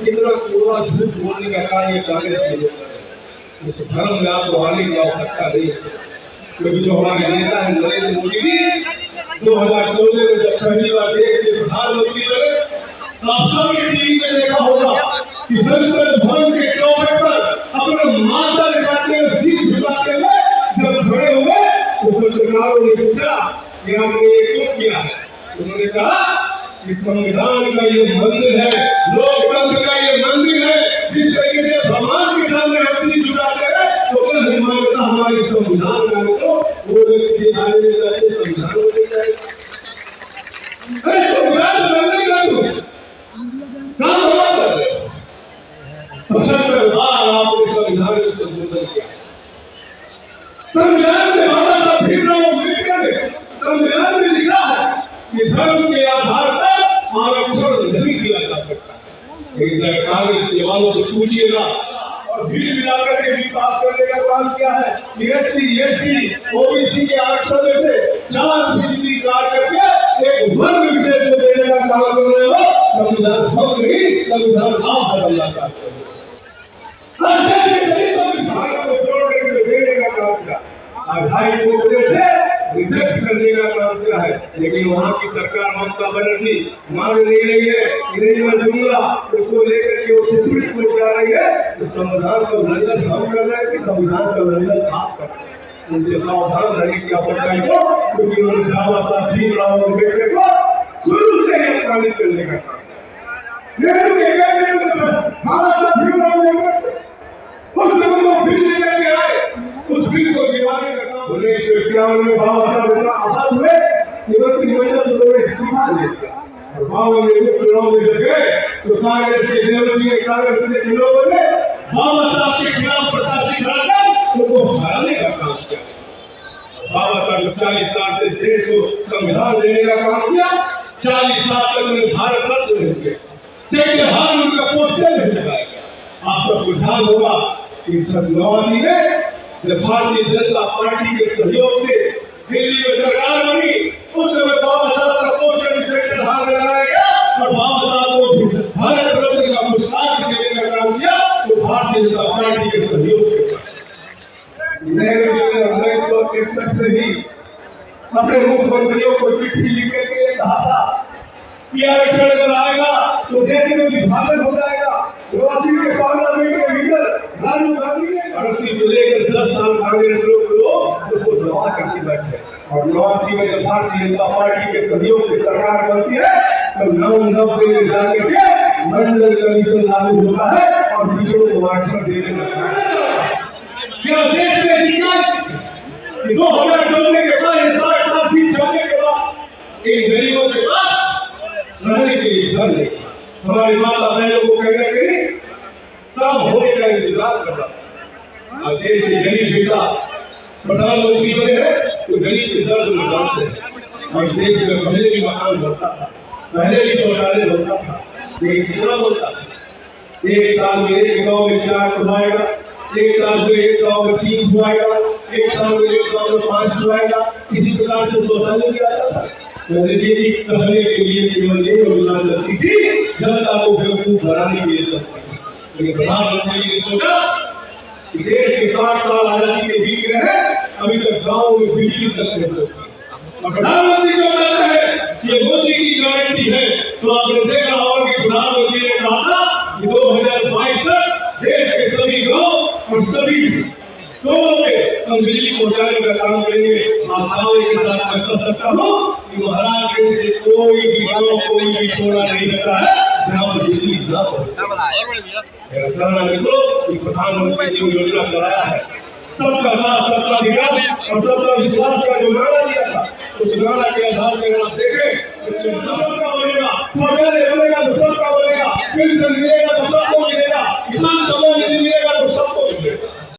कितना कोड़ा झूठ बोलने का काम ये कांग्रेस के लोग कर रहे हैं। इस धर्म में आपको आने की आवश्यकता नहीं है, क्योंकि जो हमारे नेता है नरेंद्र मोदी जी 2014 में जब पहली बार देश के प्रधानमंत्री बने तो आप सबने टीवी में देखा होगा कि संसद भवन के चौखट पर अपना माथा दिखाते हुए सिर झुकाते हुए जब खड़े हुए तो पत्रकारों ने पूछा कि आपने ये क्यों किया है। उन्होंने कहा कि संविधान का ये मंदिर है, लोकतंत्र का ये मंदिर है, जिस तरीके से भगवान के सामने हम सिर झुकाते हैं तो अगर मान्यता हमारे संविधान का तो वो व्यक्ति आने में जाके संविधान हो जाएगा। अरे संविधान बनने का तो काम हो रहा है। 75 बार आपने संविधान में संशोधन किया। संविधान में बाबा साहब भीमराव अम्बेडकर ने संविधान में लिखा है कि धर्म के आधार पर आरक्षण नहीं दिया जा सकता। लेकिन कांग्रेस के वालों से पूछिएगा और भीड़ मिलाकर के भी पास करने का काम किया है कि एससी एसटी ओबीसी के आरक्षण में से 4% काट करके एक वर्ग विशेष को देने का काम कर रहे हो। संविधान भंग नहीं, संविधान आप बदलना चाहते हो। ढाई कोटे से रिजेक्ट करने का काम किया है, लेकिन वहाँ की सरकार ममता बनर्जी मान नहीं रही है कि नहीं मैं दूंगा। उसको लेकर के वो सुप्रीम कोर्ट जा रही है तो संविधान का उल्लंघन हम कर रहे हैं कि संविधान का उल्लंघन आप कर रहे हैं। उनसे सावधान रहने की आवश्यकता है, क्योंकि उन्होंने बाबा साहब भीमराव अम्बेडकर को शुरू से ही अपमानित करने का काम किया। बाबा साहब भीमराव अम्बेडकर उस समय को बिल लेकर के आए, उस बिल को गिराने का काम 1951 में बाबा साहब इतना आजाद हुए कि मंत्रिमंडल से उन्होंने इस्तीफा दे दिया और बाबा ने चुनाव में जब गए तो कांग्रेस के नेहरू ने कांग्रेस के लोगों ने बाबा साहब के खिलाफ प्रत्याशी बनाकर उनको हराने का काम किया। बाबा साहब ने 40 साल से देश को संविधान देने का काम किया। 40 साल तक उन्हें भारत रत्न नहीं दिया, सेक्टर हार उनका पोस्टर नहीं लगाया गया। आप सबको ध्यान होगा कि 89 में जब भारतीय जनता पार्टी के सहयोग से दिल्ली में सरकार बनी, उस समय बाबा साहब का पोस्टर सेक्टर हार में लगाया गया और बाबा साहब को भारत रत्न का पुरस्कार देने का काम किया तो भारतीय जनता पार्टी के सहयोग से। नेहरू जी ने 1961 में ही अपने मुख्यमंत्रियों को चिट्ठी लिख करके कहा था कि आरक्षण अगर आएगा तो देश में विभाजन हो जाएगा। 89 के पार्लियामेंट के लीडर राजीव गांधी ने 80 से लेकर 10 साल कांग्रेस लोग उसको दबा करके बैठे और 89 में जब भारतीय जनता पार्टी के सहयोग से सरकार बनती है तो 90 में जाकर के मंडल कमीशन लागू होता है और पिछड़ों को आरक्षण देने लगता है। क्या देश में जीना 2014 के बाद 60 साल बीत जाने के बाद इन गरीबों के पास रहने के लिए घर नहीं। हमारे माता बहनों को कहीं ना कहीं सब होने का इंतजार कर रहा। अब देश के गरीब बेटा प्रधानमंत्री बने हैं तो गरीब के दर्द में जानते हैं। और इस देश में पहले भी मकान बनता था, पहले भी शौचालय बनता था, लेकिन कितना बनता था? एक साल में एक गाँव में 4 खुआएगा, एक साल में एक गाँव में 3 खुआएगा, एक साल में एक गाँव में 5 खुआएगा। इसी प्रकार से शौचालय भी आता था। कहने के लिए केवल एक योजना चलती थी, जनता को बेवकूफ बनाने के लिए चलती थी। लेकिन प्रधानमंत्री जी ने सोचा कि देश के 60 साल आजादी के बीत गए हैं, अभी तक गाँव में बिजली तक नहीं पहुंची और प्रधानमंत्री जो कहते हैं कि ये मोदी की गारंटी है। तो आपने देखा होगा कि प्रधानमंत्री ने कहा था कि 2022 तक देश के सभी गाँव और सभी लोगों में हम बिजली पहुंचाने का काम करेंगे। आप दावे के साथ मैं कह सकता हूँ कि महाराष्ट्र के कोई भी गाँव कोई भी कोना नहीं बचा है जहाँ पर बिजली न हो। प्रधानमंत्री जी ने योजना चलाया है सबका साथ सबका विकास और सबका विश्वास का जो नारा दिया था, उस नारा के आधार पर आप देखें तो सबका बनेगा, शौचालय बनेगा तो सबका बनेगा, पेंशन मिलेगा तो